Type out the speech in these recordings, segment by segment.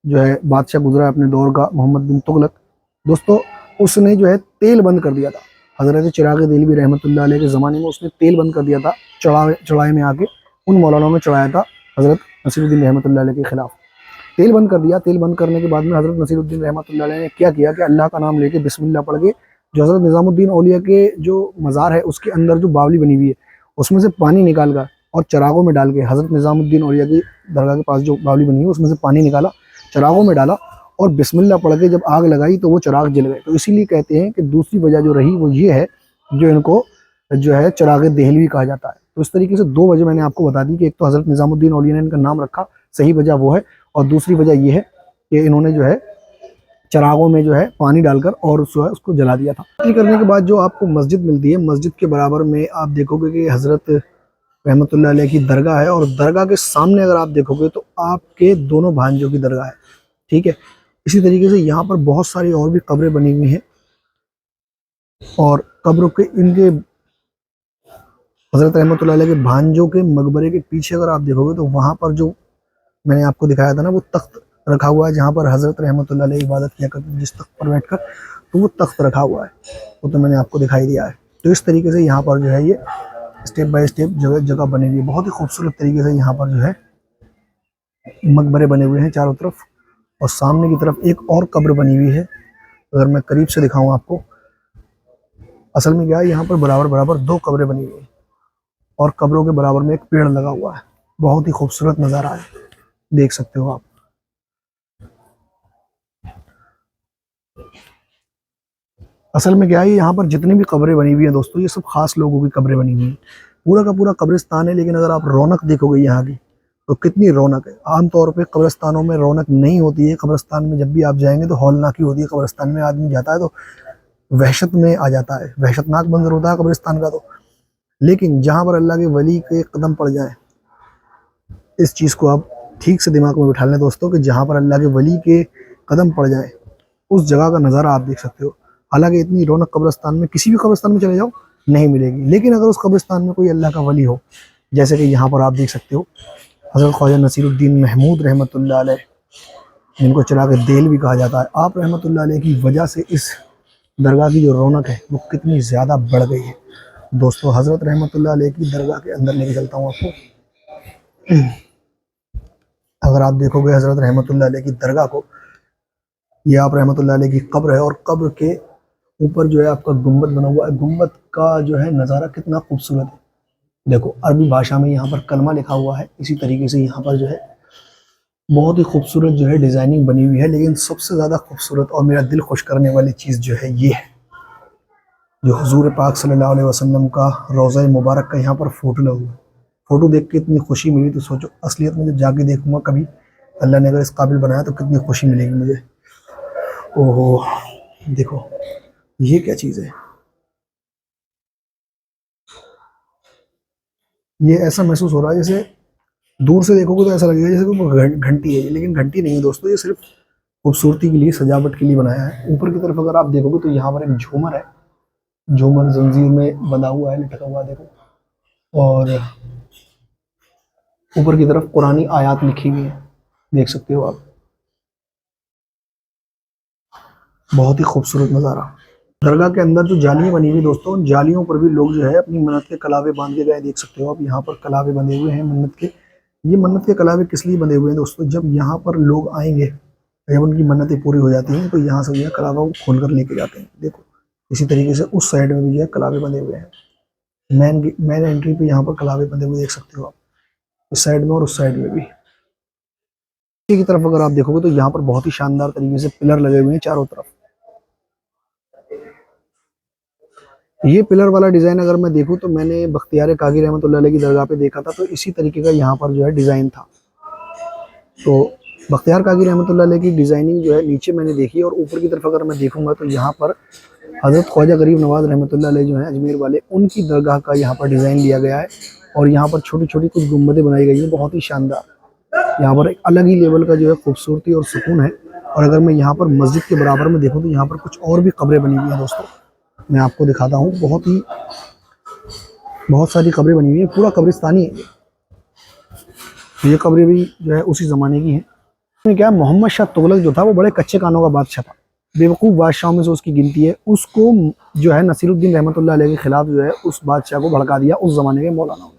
जो है बादशाह गुजरा है अपने दौर का, मोहम्मद बिन तुगलक दोस्तों, उसने जो है तेल बंद कर दिया था। हज़रत चिराग देलवी रहमतुल्लाह अलैह के ज़माने में उसने तेल बंद कर दिया था, चढ़ाए में आके उन मौलानाओं ने चढ़ाया था हज़रत नसीरुद्दीन रहमतुल्लाह अलैह के खिलाफ। तेल बंद कर दिया। तेल बंद करने के बाद में हज़रत नसीरुद्दीन रहमतुल्लाह अलैह ने क्या किया कि अल्लाह का नाम लेके बिस्मिल्लाह पढ़ के जो हज़रत निज़ामुद्दीन औलिया के जो मज़ार है उसके अंदर जो बावली बनी हुई है उसमें से पानी निकाल कर और चरागों में डाल के, हज़रत निज़ामुद्दीन औलिया की दरगाह के पास जो बावली बनी है उसमें से पानी निकाला, चरागों में डाला और बिस्मिल्लाह पढ़ के जब आग लगाई तो वो चराग जल गए। तो इसीलिए कहते हैं कि दूसरी वजह जो रही वो ये है, जो इनको जो है चिराग देहलवी कहा जाता है। तो इस तरीके से दो वजह मैंने आपको बता दी कि एक तो हज़रत निज़ामुद्दीन औलिया ने इनका नाम रखा, सही वजह वो है, और दूसरी वजह ये है कि इन्होंने जो है चरागों में जो है पानी डालकर और उसको जला दिया था। करने के बाद जो आपको मस्जिद मिलती है, मस्जिद के बराबर में आप देखोगे कि हज़रत रहमतुल्लाह अलैह की दरगाह है, और दरगाह के सामने अगर आप देखोगे तो आपके दोनों भांजों की दरगाह है। ठीक है, इसी तरीके से यहाँ पर बहुत सारी और भी कब्रें बनी हुई हैं, और कब्रों के इनके हज़रत रहमतुल्लाह अलैह के भांजों के मकबरे के पीछे अगर आप देखोगे तो वहाँ पर जो मैंने आपको दिखाया था ना, वो तख्त रखा हुआ है जहाँ पर हज़रत रहमतुल्लाह अलैह इबादत किया करते थे, जिस तख्त पर बैठकर, तो वो तख्त रखा हुआ है, वो तो मैंने आपको दिखाई दिया है। तो इस तरीके से यहाँ पर जो है ये स्टेप बाय स्टेप जगह जगह बनी हुई है। बहुत ही खूबसूरत तरीके से यहाँ पर जो है मकबरे बने हुए हैं चारों तरफ, और सामने की तरफ एक और कब्र बनी हुई है। अगर मैं करीब से दिखाऊं आपको, असल में क्या है, यहाँ पर बराबर बराबर दो कब्रें बनी हुई हैं और कब्रों के बराबर में एक पेड़ लगा हुआ है। बहुत ही खूबसूरत नज़ारा है, देख सकते हो आप। असल में क्या है, यहाँ पर जितनी भी कब्रें बनी हुई हैं दोस्तों, ये सब खास लोगों की कब्रें बनी हुई हैं। पूरा का पूरा कब्रिस्तान है, लेकिन अगर आप रौनक देखोगे यहाँ की तो कितनी रौनक है। आमतौर पे कब्रिस्तानों में रौनक नहीं होती है। कब्रिस्तान में जब भी आप जाएंगे तो हौलनाकी होती है। कब्रिस्तान में आदमी जाता है तो वहशत में आ जाता है, वहशतनाक मंजर होता है कब्रिस्तान का। तो लेकिन जहाँ पर अल्लाह के वली के कदम पड़ जाए, इस चीज़ को आप ठीक से दिमाग में बिठा लें दोस्तों, कि जहाँ पर अल्लाह के वली के कदम पड़ जाए उस जगह का नज़ारा आप देख सकते हो। हालांकि इतनी रौनक कब्रिस्तान में किसी भी कब्रिस्तान में चले जाओ नहीं मिलेगी, लेकिन अगर उस कब्रिस्तान में कोई अल्लाह का वली हो, जैसे कि यहाँ पर आप देख सकते हो हज़रत ख्वाजा नसीरुद्दीन महमूद रहमतुल्लाह अलैह, जिनको चिराग देहलवी कहा जाता है, आप रहमतुल्लाह अलैह की वजह से इस दरगाह की जो रौनक है वो कितनी ज़्यादा बढ़ गई है दोस्तों। हज़रत रहमतुल्लाह अलैह की दरगाह के अंदर लेके चलता हूँ आपको। अगर आप देखोगे हज़रत रहमतुल्लाह अलैह की दरगाह को, ये आप रहमतुल्लाह अलैह की कब्र है, और कब्र के ऊपर जो है आपका गुम्बद बना हुआ है। गुम्बद का जो है नज़ारा कितना खूबसूरत है। देखो अरबी भाषा में यहाँ पर कलमा लिखा हुआ है। इसी तरीके से यहाँ पर जो है बहुत ही खूबसूरत जो है डिज़ाइनिंग बनी हुई है। लेकिन सबसे ज़्यादा खूबसूरत और मेरा दिल खुश करने वाली चीज़ जो है ये है, जो हुजूर पाक सल्लल्लाहु अलैहि वसल्लम का रोज़ा मुबारक का यहाँ पर फ़ोटो लगा हुआ है। फ़ोटो देख के इतनी खुशी मिली, तो सोचो असलियत में जब जाके देखूंगा कभी, अल्लाह ने अगर इस काबिल बनाया तो कितनी खुशी मिलेगी मुझे। ओहो, देखो ये क्या चीज़ है। ये ऐसा महसूस हो रहा है जैसे दूर से देखोगे तो ऐसा लगेगा जैसे कोई घंटी है, लेकिन घंटी नहीं है दोस्तों, ये सिर्फ खूबसूरती के लिए, सजावट के लिए बनाया है। ऊपर की तरफ अगर आप देखोगे तो यहाँ पर एक झूमर है, झूमर जंजीर में बंधा हुआ है, लटका हुआ है देखो, और ऊपर की तरफ कुरानी आयत लिखी हुई है, देख सकते हो आप। बहुत ही खूबसूरत नज़ारा। दरगाह के अंदर जो जालियाँ बनी हुई दोस्तों, उन जालियों पर भी लोग जो है अपनी मन्नत के कलावे बांध के गए, देख सकते हो आप। यहाँ पर कलावे बंधे हुए हैं मन्नत के। ये मन्नत के कलावे किस लिए बंधे हुए हैं दोस्तों, जब यहाँ पर लोग आएंगे, जब उनकी मन्नतें पूरी हो जाती हैं तो यहाँ से जो है कलावा को खोल कर लेके जाते हैं। देखो इसी तरीके से उस साइड में भी जो है कलावे बंधे हुए हैं। मेन एंट्री पे यहाँ पर कलावे बंधे हुए देख सकते हो आप, इस साइड में और उस साइड में भी। पीछे की तरफ अगर आप देखोगे तो यहाँ पर बहुत ही शानदार तरीके से पिलर लगे हुए हैं चारों तरफ। ये पिलर वाला डिज़ाइन अगर मैं देखूँ तो मैंने बख्तियार काकी रहमतुल्लाह अलैह की दरगाह पे देखा था, तो इसी तरीके का यहाँ पर जो है डिज़ाइन था। तो बख्तियार काकी रहमतुल्लाह अलैह की डिज़ाइनिंग जो है नीचे मैंने देखी, और ऊपर की तरफ अगर मैं देखूंगा तो यहाँ पर हज़रत ख्वाजा गरीब नवाज़ रहमतुल्लाह अलैह जो है अजमेर वाले, उनकी दरगाह का यहाँ पर डिज़ाइन लिया गया है। और यहाँ पर छोटी छोटी कुछ गुम्बदें बनाई गई हैं, बहुत ही शानदार। यहाँ पर एक अलग ही लेवल का जो है खूबसूरती और सुकून है। और अगर मैं यहाँ पर मस्जिद के बराबर में देखूँ तो यहाँ पर कुछ और भी कब्रें बनी हुई हैं दोस्तों, मैं आपको दिखाता हूँ। बहुत सारी कब्रें बनी हुई हैं, पूरा कब्रिस्तानी है ये। कब्रें भी जो है उसी ज़माने की हैं। क्या मोहम्मद शाह तुगलक जो था वो बड़े कच्चे कानों का बादशाह था, बेवकूफ़ बादशाहों में से उसकी गिनती है। उसको जो है नसीरुद्दीन रहमतुल्लाह अलैह के खिलाफ जो है उस बादशाह को भड़का दिया उस ज़माने के मौलानाओं ने।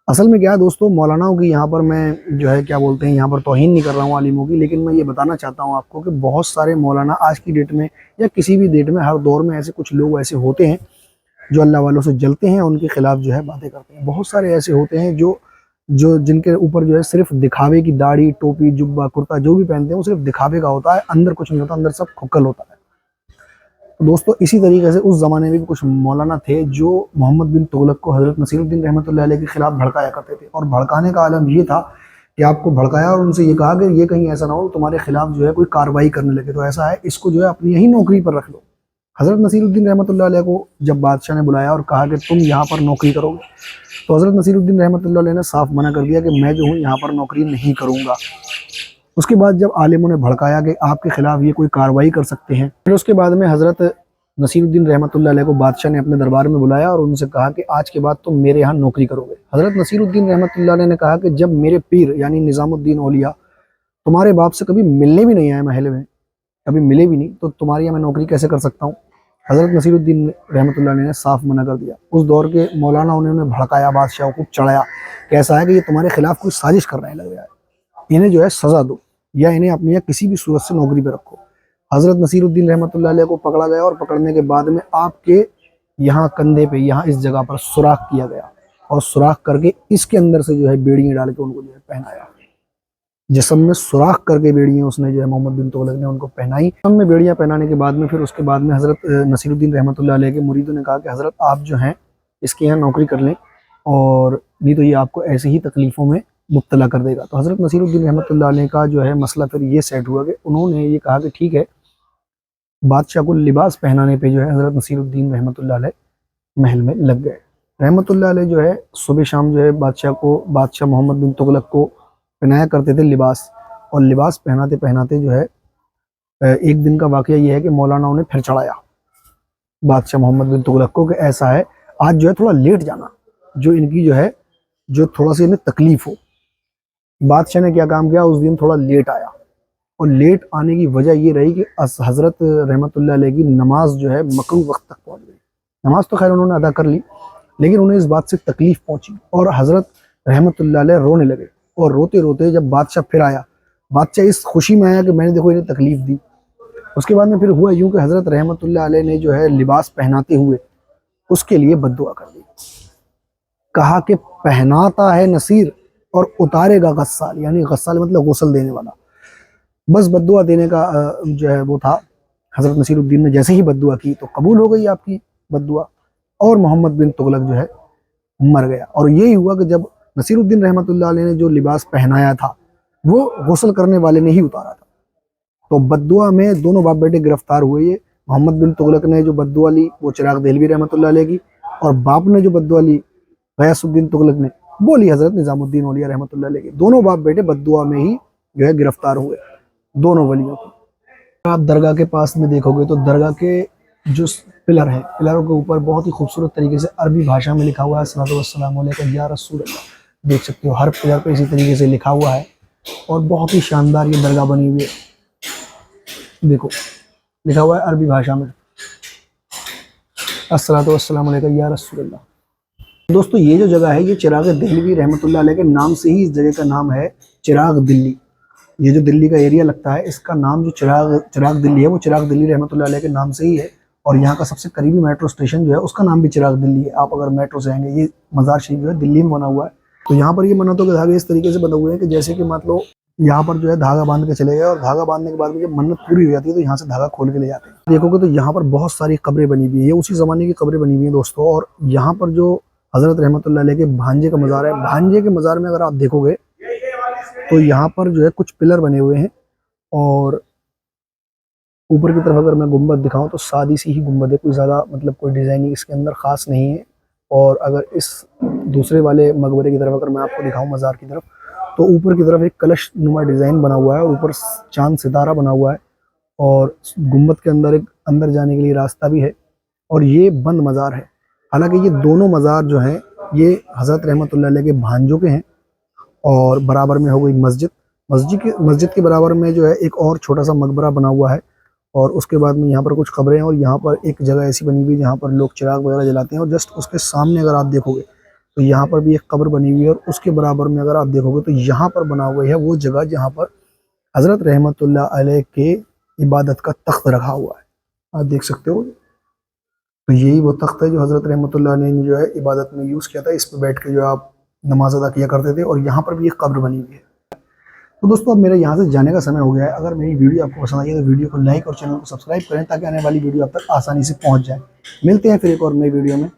असल में क्या है दोस्तों, मौलानाओं की यहाँ पर मैं जो है क्या बोलते हैं, यहाँ पर तौहीन नहीं कर रहा हूँ आलिमों की, लेकिन मैं ये बताना चाहता हूँ आपको कि बहुत सारे मौलाना आज की डेट में या किसी भी डेट में हर दौर में ऐसे कुछ लोग ऐसे होते हैं जो अल्लाह वालों से जलते हैं, उनके खिलाफ जो है बातें करते हैं। बहुत सारे ऐसे होते हैं जो जो जिनके ऊपर जो है सिर्फ दिखावे की दाढ़ी, टोपी, जुब्बा, कुर्ता जो भी पहनते हैं वो सिर्फ दिखावे का होता है, अंदर कुछ नहीं होता, अंदर सब खुक्कल होता है। तो दोस्तों इसी तरीके से उस ज़माने में भी कुछ मौलाना थे जो मोहम्मद बिन तुगलक को हज़रत नसीरुद्दीन रहमतुल्लाह अलैह के खिलाफ भड़काया करते थे। और भड़काने का आलम ये था कि आपको भड़काया और उनसे ये कहा कि ये कहीं ऐसा ना हो तुम्हारे खिलाफ जो है कोई कार्रवाई करने लगे, तो ऐसा है इसको जो है अपनी यही नौकरी पर रख लो। हज़रत नसीरुद्दीन रहमतुल्लाह अलैह को जब बादशाह ने बुलाया और कहा कि तुम यहाँ पर नौकरी करोगे, तो हज़रत नसीरुद्दीन रहमतुल्लाह अलैह ने साफ मना कर दिया कि मैं जो हूँ यहाँ पर नौकरी नहीं करूँगा। उसके बाद जब आलिमों ने भड़काया कि आपके खिलाफ ये कोई कार्रवाई कर सकते हैं, फिर उसके बाद में हज़रत नसीरुद्दीन रहमतुल्लाह अलैह को बादशाह ने अपने दरबार में बुलाया और उनसे कहा कि आज के बाद तुम मेरे यहाँ नौकरी करोगे। हज़रत नसीरुद्दीन रहमतुल्लाह अलैह ने कहा कि जब मेरे पीर यानी निज़ामुद्दीन औलिया तुम्हारे बाप से कभी मिलने भी नहीं आए, महल में कभी मिले भी नहीं, तो तुम्हारी यहाँ मैं नौकरी कैसे कर सकता हूँ। हज़रत नसीरुद्दीन रहमतुल्लाह अलैह ने साफ मना कर दिया। उस दौर के मौलाना ने उन्हें भड़काया, बादशाह को चढ़ाया, कैसा है कि ये तुम्हारे खिलाफ कोई साजिश कर रहे लग रहा है, इन्हें जो है सज़ा दो या इन्हें अपनी या किसी भी सूरत से नौकरी पर रखो। हज़रत नसीरुद्दीन रहमतुल्लाह अलैह को पकड़ा गया और पकड़ने के बाद में आपके यहाँ कंधे पे, यहाँ इस जगह पर सुराख किया गया और सुराख करके इसके अंदर से जो है बेड़ियाँ डाल के उनको जो है पहनाया। जिस्म में सुराख करके बेड़ियाँ उसने जो है मोहम्मद बिन तुगलक ने उनको पहनाई। जिस्म में बेड़ियाँ पहनाने के बाद में फिर उसके बाद में हज़रत नसीरुद्दीन रहमतुल्लाह अलैह के मुरीदों ने कहा कि हज़रत आप जो हैं इसके यहाँ नौकरी कर लें और नहीं तो ये आपको ऐसी ही तकलीफ़ों में मुब्तला कर देगा। तो हज़रत नसीरुद्दीन रहमतुल्लाह अलैह का जो है मसला फिर ये सेट हुआ कि उन्होंने ये कहा कि ठीक है, बादशाह को लिबास पहनाने पे जो है हज़रत नसीरुद्दीन रहमतुल्लाह अलैह महल में लग गए। रहमतुल्लाह अलैह जो है सुबह शाम जो है बादशाह मोहम्मद बिन तुगलक को पहनाया करते थे लिबास, और लिबास पहनाते पहनाते जो है एक दिन का वाक़या ये है कि मौलाना ने फिर चढ़ाया बादशाह मोहम्मद बिन तुगलक को कि ऐसा है आज जो है थोड़ा लेट जाना, जो इनकी जो है जो थोड़ा सी इन्हें तकलीफ़ हो। बादशाह ने क्या काम किया, उस दिन थोड़ा लेट आया और लेट आने की वजह ये रही कि हज़रत रहमतुल्लाह अलैह की नमाज जो है मकरूह वक्त तक पहुँच गई। नमाज तो खैर उन्होंने अदा कर ली, लेकिन उन्हें इस बात से तकलीफ़ पहुँची और हज़रत रहमतुल्लाह अलैह रोने लगे। और रोते रोते जब बादशाह फिर आया, बादशाह इस खुशी में आया कि मैंने देखो इन्हें तकलीफ़ दी। उसके बाद में फिर हुआ यूँ कि हज़रत रहमतुल्लाह अलैह ने जो है लिबास पहनाते हुए उसके लिए बद्दुआ कर दी। कहा कि पहनाता है नसीर और उतारेगा गस्साल, यानी गस्साल मतलब गुस्ल देने वाला। बस बद्दुआ देने का जो है वो था। हज़रत नसीरुद्दीन ने जैसे ही बद्दुआ की तो कबूल हो गई आपकी बद्दुआ और मोहम्मद बिन तुगलक जो है मर गया। और यही हुआ कि जब नसीरुद्दीन रहमतुल्लाह अलैह ने जो लिबास पहनाया था वो गुस्ल करने वाले ने ही उतारा था, तो बद्दुआ में दोनों बाप बेटे गिरफ्तार हुए। ये मोहम्मद बिन तुगलक ने जो बद्दुआ ली वो चिराग देहलवी रहमतुल्लाह अलैह की, और बाप ने जो बद्दुआ ली गयासुद्दीन तुगलक ने वो ली हज़रत निज़ामुद्दीन औलिया रहमतुल्लाह अलैह की। दोनों बाप बेटे बद्दुआ में ही जो है गिरफ्तार हुए, दोनों वलियों को। आप दरगाह के पास में देखोगे तो दरगाह के जो पिलर हैं, पिलरों के ऊपर बहुत ही खूबसूरत तरीके से अरबी भाषा में लिखा हुआ है सल्लल्लाहु अलैहि या रसूल अल्लाह। देख सकते हो हर पिलर पे इसी तरीके से लिखा हुआ है और बहुत ही शानदार ये दरगाह बनी हुई है। देखो लिखा हुआ है अरबी भाषा में अस्सलातु वस्सलामु अलैका या रसूल अल्लाह। दोस्तों ये जो जगह है ये चिराग देहलवी रहमतुल्लाह अलैह के नाम से ही इस जगह का नाम है चिराग दिल्ली। ये जो दिल्ली का एरिया लगता है इसका नाम जो चिराग दिल्ली है वो चिराग दिल्ली रहमतुल्लाह अलैह के नाम से ही है। और यहाँ का सबसे करीबी मेट्रो स्टेशन जो है उसका नाम भी चिराग दिल्ली है। आप अगर मेट्रो से आएंगे, ये मज़ार शरीफ जो है दिल्ली में बना हुआ है। तो यहाँ पर ये मन्नतों के धागे इस तरीके से बने हुए हैं कि जैसे कि मतलब यहाँ पर जो है धागा बांध के चले गए और धागा बांधने के बाद में जब मन्नत पूरी हो जाती है तो यहाँ से धागा खोल के ले जाते हैं। देखोगे तो यहाँ पर बहुत सारी कब्रें बनी हुई है, ये उसी ज़माने की कब्रें बनी हुई हैं दोस्तों। और यहाँ पर जो हज़रत रहमतुल्लाह अलैह के भांजे का मज़ार है, भांजे के मज़ार में अगर आप देखोगे तो यहाँ पर जो है कुछ पिलर बने हुए हैं और ऊपर की तरफ अगर मैं गुंबद दिखाऊं तो सादी सी ही गुंबद है, कोई ज़्यादा मतलब कोई डिज़ाइनिंग इसके अंदर ख़ास नहीं है। और अगर इस दूसरे वाले मकबरे की तरफ अगर मैं आपको दिखाऊं मज़ार की तरफ, तो ऊपर की तरफ एक कलश नुमा डिज़ाइन बना हुआ है और ऊपर चांद सितारा बना हुआ है और गुंबद के अंदर एक अंदर जाने के लिए रास्ता भी है और ये बंद मज़ार है। हालांकि ये दोनों मज़ार जो हैं ये हज़रत रहमतुल्लाह अलैह के भांजों के हैं और बराबर में हो गई मस्जिद। मस्जिद के बराबर में जो है एक और छोटा सा मकबरा बना हुआ है, और उसके बाद में यहाँ पर कुछ कब्रें हैं, और यहाँ पर एक जगह ऐसी बनी हुई है जहाँ पर लोग चिराग वगैरह जलाते हैं। और जस्ट उसके सामने अगर आप देखोगे तो यहाँ पर भी एक कब्र बनी हुई है, और उसके बराबर में अगर आप देखोगे तो यहाँ पर बना हुआ है वो जगह जहाँ पर हज़रत रहमतुल्लाह अलैह के इबादत का तख्त रखा हुआ है, आप देख सकते हो। तो यही वो तख्त है जो हज़रत रहमतुल्लाह ने जो है इबादत में यूज़ किया था। इस पर बैठ के जो आप नमाज अदा किया करते थे, और यहाँ पर भी एक कब्र बनी हुई है। तो दोस्तों अब मेरे यहाँ से जाने का समय हो गया है। अगर मेरी वीडियो आपको पसंद आई है तो वीडियो को लाइक और चैनल को सब्सक्राइब करें, ताकि आने वाली वीडियो आप तक आसानी से पहुँच जाए। मिलते हैं फिर एक और नई वीडियो में।